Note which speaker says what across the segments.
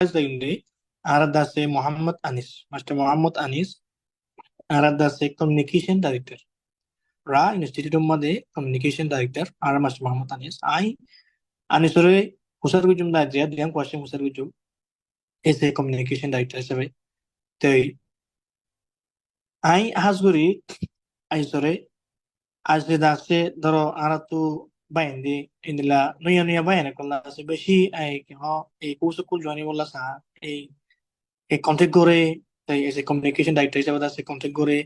Speaker 1: Zainde, Aradase Muhammad Anis, Master Muhammad Anis, Aradase Communication Director. Ra Institute Made Communication Director, Ara Master Muhammad Anis. I Anisore Husarvijum Dajia, the young question Husarvijum is a communication director. The I Hasguri, I sorry, as the Dase Doro Aratu Bindi in the La Nuya Bayana Kola Sebeshi, a Kusukul Johnny Volasa, a contact gore as a communication director হিসেবে আছে contact gore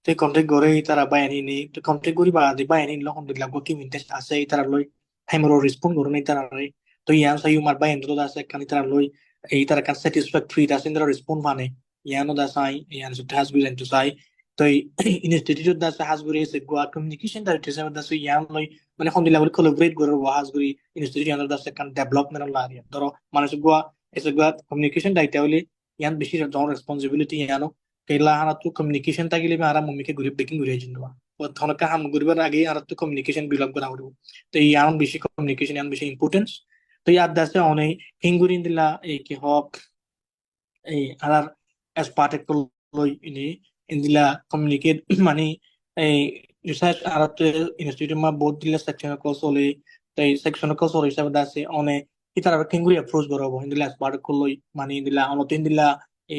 Speaker 1: te contact gore তারা বাইani ni to contact gori ba de bayani lo hon de lago ki mintes ase তারা লই হাইমরো respond করে নাই তারা রে তো ইয়ান সাই উমার বায়ান তো আছে কানি তারা লই এই তারা কান স্যাটিসফ্যাক্টরি আছে তারা রেসপন্ড মানে ইয়ানো দা সাই ইয়ান সুট হাস বিল ইনটু সাই তো ইনস্টিটিউট দা হাস গরি এসে গোয়া কমিউনিকেশন ডাইরেক্টর হিসেবে দা ইয়ান লই মানে হন de lago কোলাবরেট করে হাস গরি ইনস্টিটিউট ইয়ান দা কান ডেভেলপমেন্ট লা আরিয়া ধরো মানুষ গোয়া এসে গোয়া কমিউনিকেশন ডাইরেক্টর হইলে yan bisi don responsibility yano kaila hana tu communication tagile me ara mummy ke gurib baking guri jinwa o thona ka ham guribar age ara tu communication bilog gora horu to yan bisi communication yan bisi importance to yad dase one hinguri dilla e ki hok e arar as particle loy ini indila communicate mani e research ara tu institute ma both dilla section ko sole to section ko sole hisabe dase one itara kenguri approach gorobo indila smart kolloi mani indila onoto indila e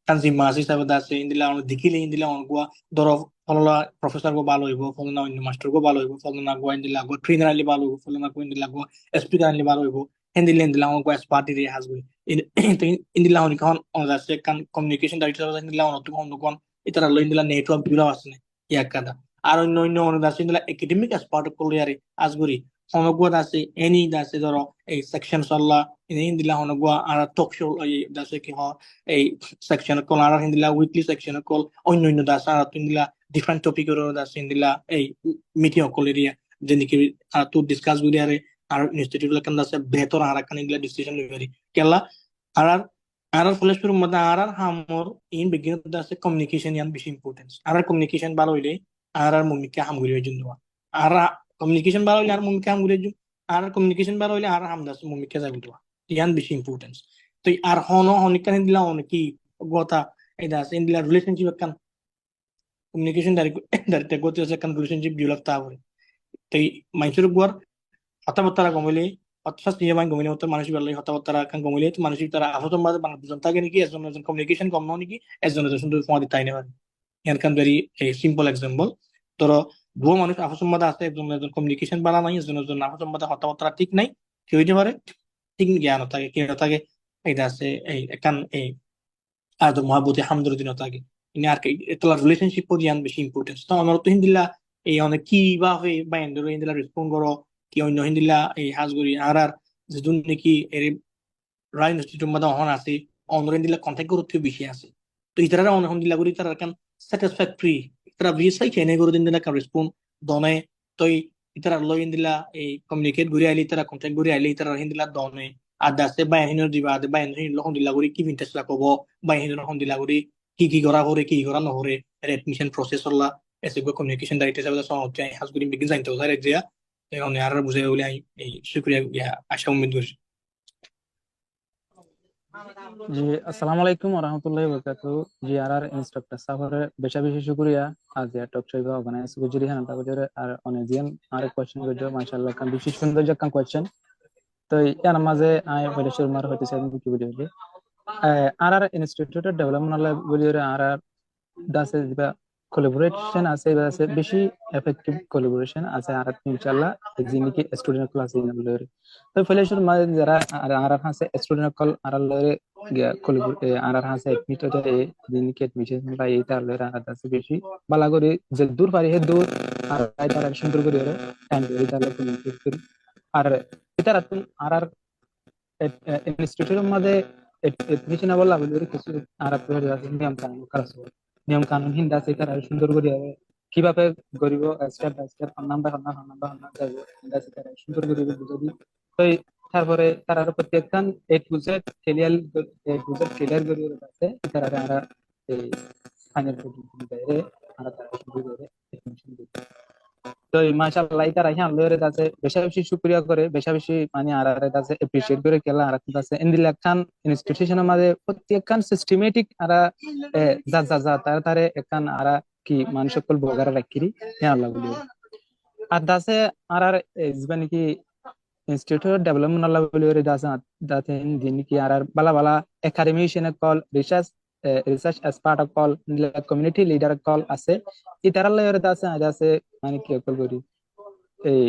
Speaker 1: tanzima hisabe dase indila ono dikile indila on gua doro folola professor go balo hoibo folona onno master go balo hoibo folona go indila go trainer ali balo hoibo folona go indila go speaker ali balo hoibo indila on go party re hasbo indila on kon on dase kan communication director indila on to on kon itara lo indila network biro asne yakada আর অন্য অন্য অন্য দাসে indila academic as part kollari asguri honogwa dase any dase doro এই section সল্লা হিন্দিলা হনগুয়া আর talk show এই দাসে কি হ এই সেকশন কল আর হিন্দিলা উইকলি সেকশন কল অন্য অন্য দাস আর হিন্দিলা ডিফারেন্ট টপিক এর দাস হিন্দিলা এই মিটিং কল এরিয়া যেন কি আর তো ডিসকাস গুলি আর ইনস্টিটিউট লাকান দাসে বেহতর আর কান হিন্দিলা ডিসিশন লইরি কেলা আর আর ফলেশপুর মধ্যে আর হামর ইন বিগিন দাসে কমিউনিকেশন ইয়ান বেশি ইম্পর্টেন্স আর কমিউনিকেশন ভালো হইলে আর মুমিকে হামগুরি জন্য আর কমিউনিকেশন ভালো হইলে আর মুমিকে হামগুরি আর কমিউনিকেশন বার হইলে আর হামদাস মুমিকে যাবে তো ইয়ান বেশি ইম্পর্টেন্স তো আর হনো হনিকান দিলা অনেকি গতা এই দাস ইন দিলা রিলেশনশিপ কান কমিউনিকেশন ডাইরেক্ট গতি আছে কান রিলেশনশিপ ডেভেলপ তা হবে তো মাইসুর গুয়ার হতাবতারা গমলে ফার্স্ট নিয়ে মাই গমলে হতো মানুষ বললে হতাবতারা কান গমলে তো মানুষ তারা আহতম বাদে বাংলা বুঝন থাকে নাকি একজন একজন কমিউনিকেশন কম নাকি একজন একজন সুন্দর ফোন দিতে আইনে পারে ইয়ান কান ভেরি সিম্পল এক্সাম্পল ধরো দুটো মানুষ আহসম্বাদে আছে একজন একজন কমিউনিকেশন বাড়া নাই একজন একজন আহসম্বাদে হতাবার্তা ঠিক নাই কি হইতে পারে ঠিক জ্ঞান থাকে কি থাকে এইটা আছে এই একান এই আদর মহাবুতি হামদুরদিন থাকে ইনি আর কি এতলা রিলেশনশিপ পর জ্ঞান বেশি ইম্পর্টেন্স তো আমার তো হিন্দিলা এই অনেক কি বা হয়ে বা এন্ডরো হিন্দিলা রেসপন্ড করো কি অন্য হিন্দিলা এই হাজগুড়ি আর যেদিন নাকি এর রাই ইনস্টিটিউট মধ্যে অহন আছে অন্য হিন্দিলা কন্ট্যাক্ট করতে বেশি আছে তো ইতারা অন্য হিন্দিলা করি তারা কান satisfactory itara visa kene guru din dina ka respond done toy itara lo indila e communicate guri ali itara contact guri ali itara hindila done ada se ba hinor diba de ba hin lo hondila guri ki vintage la kobo ba hinor hondila guri ki gora hore ki gora no hore admission process la ese go communication director sa so jai has guri begin zain to sare jia e on yar buje ule ai shukriya ya asha ummid guri
Speaker 2: জি আসসালামু আলাইকুম ওয়া রাহমাতুল্লাহি ওয়া বারাকাতুহু জি আর instructor সাফারে বেশা বেশি শুকরিয়া আজ এ টক শো অর্গানাইজ গুজরি হান তাবজরে আর অনেজিয়ান আর কোশ্চেন গজো মাশাআল্লাহ কান বেশি সুন্দর জাকান কোশ্চেন তো ইয়ার মাঝে আই বলে শুরমার হতে চাই কি ভিডিও আর ইনস্টিটিউটের ডেভেলপমেন্ট বলিরে আর দাসে দিবা কোলাবোরেশন আছে আছে বেশি এফেক্টিভ কোলাবোরেশন আছে আর ইনশাআল্লাহ জিনিকে স্টুডেন্ট ক্লাস ইন বলিরে তো ফেলেশন মাঝে যারা আর আছে স্টুডেন্ট কল আর লরে আর আছে এডমিট হতে জিনিকে এডমিশন বা এই তার লরে আর দাসে বেশি বালা করে যে দূর পারি হে দূর আর তার সুন্দর করে টাইম ধরে তাহলে কমিউনিকেট করি আর এটা আর ইনস্টিটিউটের মধ্যে এডমিশন বলা বলি কিছু আর নিয়ম কানুন হিন্দা আছে তারা সুন্দর করে কিভাবে গরিব স্টেপ বাই স্টেপ নাম্বার যাইব হিন্দা আছে তারা সুন্দর করে বুঝাবি তো তারপরে তারা প্রত্যেকটা এ টু জেড ক্লিয়ার করে আছে তারা আর এই ফাইনাল পর্যন্ত বাইরে আর তারা সুন্দর করে এডমিশন দিবে তো মাশাআল্লাহ তারা হ্যাঁ লরে দাসে বেশা বেশি শুকরিয়া করে বেশা বেশি মানে আর আর দাসে এপ্রিশিয়েট করে কেলা আর দাসে ইন্দিলা খান ইনস্টিটিউশনের মাঝে প্রত্যেকখান সিস্টেমেটিক আর যা যা যা তার তারে একখান আর কি মানুষ সকল বগারা রাখিরি হ্যাঁ আল্লাহ বলি আর দাসে আর আর জীবন কি institute development alla bolore dasa din ki arar bala bala academician call research as part of call community leader call ase itara layer dasa মানে কি কল করি এই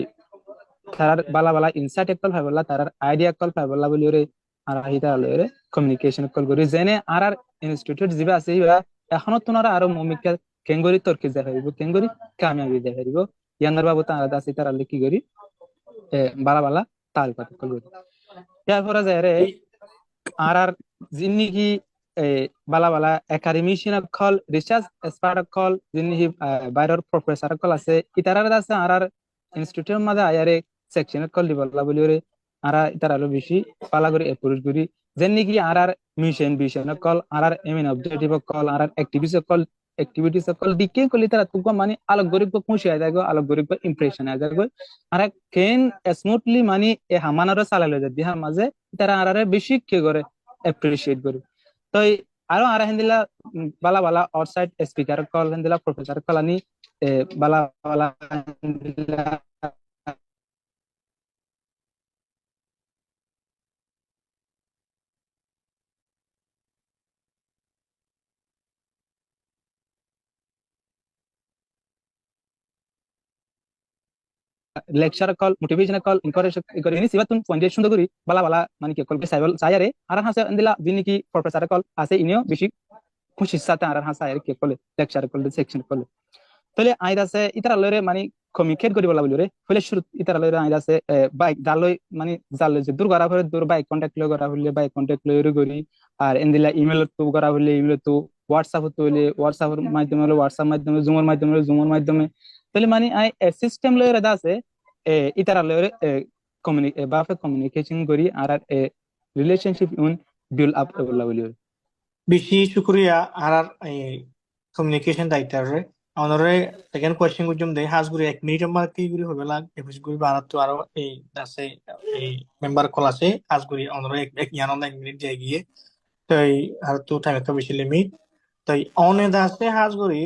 Speaker 2: তার বালা বালা ইনসাইট কল ফাইবলা তার আইডিয়া কল ফাইবলা বলিরে আর হিতা লরে কমিউনিকেশন কল করি জেনে আর আর institute জিবা আছে ইবা এখনো তোনারা আরো মমিকা কেঙ্গরি তর্কে যা হইব কেঙ্গরি কামিয়াবি দেখা হইব ইয়ান্দার বাবু তারা দাসি তারা কি করি বালা বালা তাল কথা কল করি এরপরে যায় রে আর আর যিনি কি বালা বালা academician call research expert call যিনি বাইরের প্রফেসর কল আছে ইতারার আছে আর আর ইনস্টিটিউটের মাঝে আয়ারে সেকশন কল দিবলা বলি রে আর ইতার আলো বেশি পালা করে এপ্রোচ করি যেন কি আর আর মিশন কল আর আর এম এন অবজেক্টিভ কল আর আর অ্যাক্টিভিটিস কল দিকে কলি তারা তুগো মানে আলোক গরিব খুশি আয় যাগো আলোক গরিব ইমপ্রেশন আয় যাগো আর কেন স্মুথলি মানে এ হামানারও চালালো যদি হার মাঝে তারা আর আর বেশি কি করে এপ্রিশিয়েট করি তো আরো আর হেন্দিলা বালা বালা আউটসাইড স্পিকার কল হেন্দিলা প্রফেসর কল আনি বালা বালা লেকচার কল মোটিভেশন কল এনকারেজ করে নি সিবাতুন পয়েন্ট সুন্দর করি বালা বালা মানে কি কল সাইবল সায়ারে আর হাসে হেন্দিলা যিনি কি প্রফেসর কল আছে ইনিও বেশি খুশির সাথে আর হাসা আর কি কলে লেকচার কল সেকশন কল তাহলে আইদ আছে ইতারা লরে মানে কমিউনিকেট করি বলা বলিরে ফলে শুরু ইতারা লরে আইদ আছে বাইক জালই মানে জালই যে দূর করা হলে দূর বাইক কন্টাক্ট লই করা হলে বাইক কন্টাক্ট লই করি আর এন্দিলা ইমেল তো করা হলে ইমেল তো হোয়াটসঅ্যাপ তো হলে হোয়াটসঅ্যাপের মাধ্যমে হলে হোয়াটসঅ্যাপ মাধ্যমে জুমের মাধ্যমে হলে জুমের মাধ্যমে তাহলে মানে আই সিস্টেম লরে দা আছে ইতারা লরে কমিউনিকেশন করি আর রিলেশনশিপ ইন বিল্ড আপ বলা বলিরে
Speaker 1: বেশি শুক্রিয়া আর আর কমিউনিকেশন ডাইরেক্টর রে অনরে সেকেন্ড কোয়েশ্চেন গুজম দে হাজগুরি 1 মিনিট আমার কি গুরি হবে লাগ এফিস গুরি বানাত তো আরো এই আছে এই মেম্বার কল আছে হাজগুরি অনরে এক ইয়ান 1 মিনিট যাই গিয়ে তাই আর তো টাইম একটা বেশি লিমিট তাই অনে দাসে হাজগুরি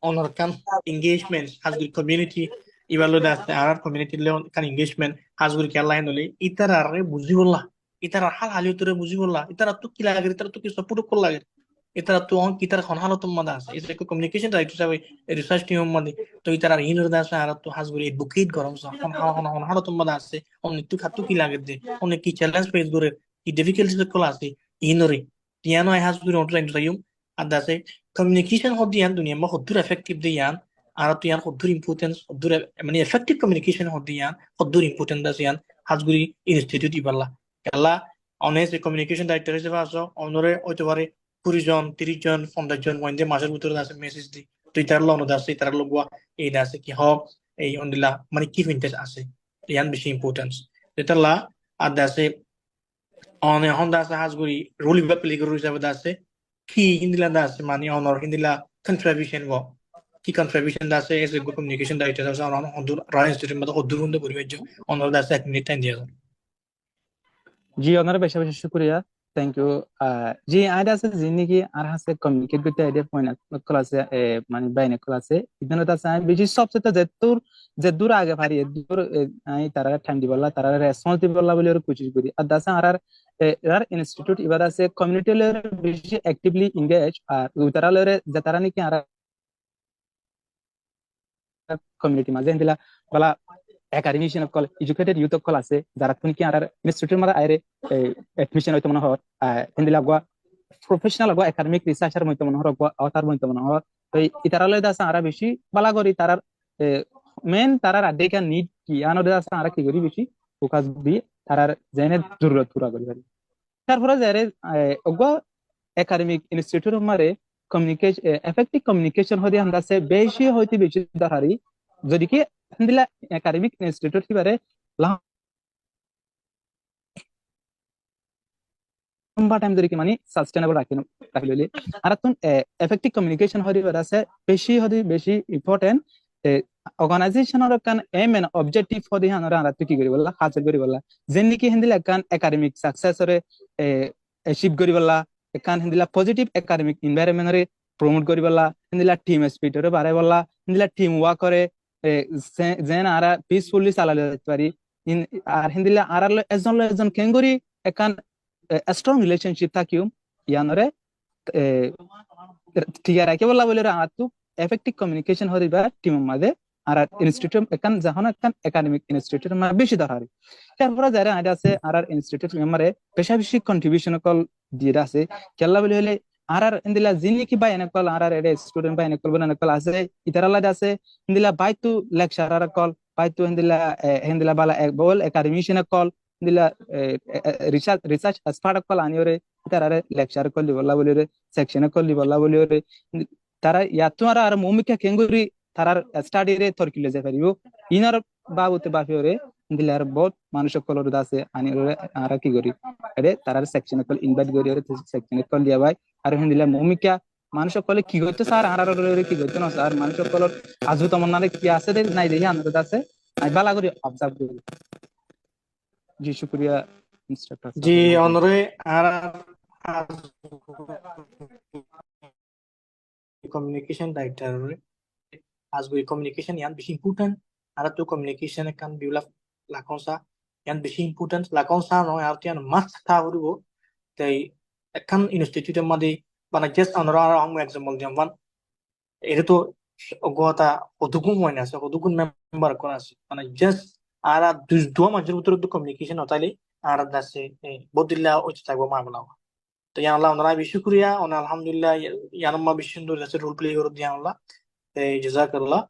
Speaker 1: অনর কান এঙ্গেজমেন্ট হাজগুরি কমিউনিটি ইবালো দাসে আর আর কমিউনিটি লে কান এঙ্গেজমেন্ট হাজগুরি কে লাইন হলে ইতার আরে বুঝি বললা ইতার হাল হালিও তোরে বুঝি বললা ইতার তো কি লাগে ইতার তো কি সাপোর্ট কর লাগে itara tu on kitar khon halo tum mada ase isre ko communication director sabe research team madi to itara hinur da sa to hasguri advocate gorom sa hon halo tum mada ase on nitu khatu ki lage de on ki challenge face gore ki difficulties ko ase hinori tiano ai hasguri on train to yum ada se communication hodi yan dunia ma hodur effective de yan ara tu yan hodur importance hodur mane effective communication hodi yan hodur important da yan hasguri institute iballa kala honest communication director হিসেবে আসো অনরে হইতে পারে 20 জন 30 জন 50 জন মধ্যে মাসের ভিতরে আছে message দি তুই তার লোন আছে তার লগwa এই আছে কি হক এই অনদিলা মানে কি ফিনটেজ আছে ইয়ান বেশি ইম্পর্টেন্স এটা লা আর আছে অনে হন্ডা আছে হাজগুড়ি রুল বা প্লে গরু হিসাবে আছে কি হিন্দিলা আছে মানে অনর হিন্দিলা কন্ট্রিবিউশন কি কন্ট্রিবিউশন আছে এস এ কমিউনিকেশন ডাইরেক্টর আছে অন হদুর রায় ইনস্টিটিউট মধ্যে হদুর হন্দে পরিবেশ অনর আছে 1 মিনিট টাইম দিয়া
Speaker 2: জি ওনার বেশি বেশি শুক্রিয়া থ্যাংক ইউ জি আইডা আছে যিনি কি আর হাসে কমিউনিকেট করতে আইডিয়া পয়েন্ট ক্লাসে মানে বাইনে ক্লাসে ইদানো তা সাই বেশি সবচেয়ে যে দূর আগে পারি দূর আই তারা টাইম দিবলা তারা রেসপন্স দিবলা বলে আর কোশিশ করি আর দাসা আর ইনস্টিটিউট ইবাদ আছে কমিউনিটি লেভেলে বেশি অ্যাক্টিভলি এনগেজ আর তারা লেভেলে যে তারা নাকি আর কমিউনিটি মাঝে দিলা বলা academician call educated youth call আছে যারা তুমি কি আর ইনস্টিটিউটের মধ্যে আইরে এডমিশন হইতো মনে হয় হিন্দিলা গয়া প্রফেশনাল গয়া একাডেমিক রিসার্চার হইতো মনে হয় গয়া আওতার হইতো মনে হয় তো ইতারালে দাসা আর বেশি বালা করি তারার মেন তারার আডেকা নিড কি আনো দাসা আর কি করি বেশি ফোকাস দি তারার জেনে জরুরত পুরা করি পারি তারপরে যারে গয়া একাডেমিক ইনস্টিটিউটের মধ্যে কমিউনিকেশন এফেক্টিভ কমিউনিকেশন হদি আন্দাসে বেশি হইতে বেশি দরকারি যদি কি হিন্দিলা একাডেমিক ইনস্টিটিউট হিবারে লম্বা টাইম ধরে কি মানে সাস্টেনেবল রাখিলে আর তুন এফেক্টিভ কমিউনিকেশন হরি আছে বেশি important organizational kan aim and objective for the hanara ara ki kori bolla khas kori bolla jenni ki hindila kan academic success ore achieve kori bolla kan hindila positive academic environment ore promote kori bolla hindila team spirit ore bare bolla hindila team work ore jen ara peacefully salale pari in ar hindila ara ejon kengori kan a strong relationship থাকিও ইয়ানরে টিয়ারা কে বলা বলে আতু effective communication হরিবা team মাঝে আর institute একান যখন একান academic institute মা বেশি দরকারি তারপরে যারা আইডা আছে আর ইনস্টিটিউট মেম্বারে পেশা বেশি কন্ট্রিবিউশন কল দিয়ে আছে কেলা বলে হলে আর ইন্দিলা জিনি কি বাই এনকল আর এডে স্টুডেন্ট বাই এনকল বনা এনকল আছে ইতারালা আছে ইন্দিলা বাই তু লেকচারার কল বাই তু ইন্দিলা বালা বল একাডেমিশন কল ইন্দিলা রিসার্চ এক্সপার্ট কল আনিওরে ইতারারে লেকচার কল দিবলা বলে সেকশন কল দিবলা বলে তারা ইয়াতুমারা আর মুমিকা কেঙ্গুরি তারার স্টাডি রে তরকিলে যে পারিব ইনার বাবুতে বাফিওরে দিলার বহুত মানুষ কলর দাসে আনি আর কি করি এরে তারার সেকশন কল ইনভাইট করি ওরে সেকশন কল দিয়া ভাই আর হিন্দিলা মুমিকা মানুষ কলে কি করতে স্যার আর কি করতে না স্যার মানুষ কলর আজু তমন্নারে কি আছে রে নাই দেখি আনন্দ দাসে আই বালা করি অবজার্ভ করি জি শুকরিয়া instructor
Speaker 1: G অনরে R communication director asgui communication yan bishi important ara to communication kan biula lakonsa yan bishi important lakonsa no artian must tha uribo tai kan institute madi bana just anora hum example jamban এটা তো অজ্ঞতা অদুগুণ মনে আছে অদুগুণ member কোন আছে মানে just আর দুয়া মানুষের ভিতরে তো কমিউনিকেশন হতাইলে আর দাসে বদিল্লা ওইটা থাকবো মামলা তো ইয়ান আল্লাহ ওনারা বেশি করিয়া ওনা আলহামদুলিল্লাহ ইয়ানম্মা বেশি সুন্দর আছে রোল প্লে করে দিয়া আল্লাহ জাযাকাল্লাহ